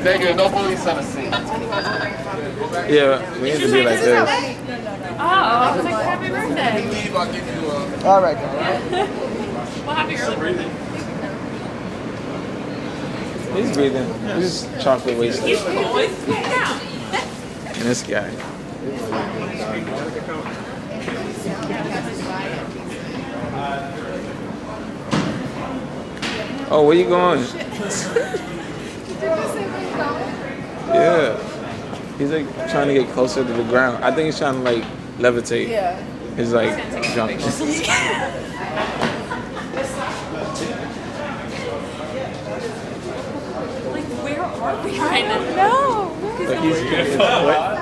Nigga, no police on the scene. Yeah, we need to be like this. Oh, I was like, happy birthday. Leave, I'll give you All right, Well, happy early birthday. He's breathing. He's just chocolate wasted. He's always down. And this guy. Oh, where you going? Yeah. He's like trying to get closer to the ground. I think he's trying to like levitate. Yeah. He's like jumping. Like, where are we right now? No. Like he's what?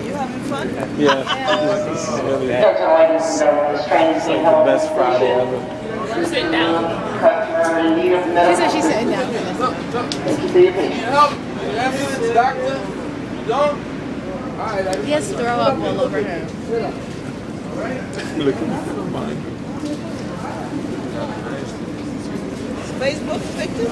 You having fun? Yeah. This is really the best Friday ever. Sit down. She said she's sitting down. help. Ambulance, doctor. You don't? Alright, He has throw up all over him. Looking for mine. Facebook victim?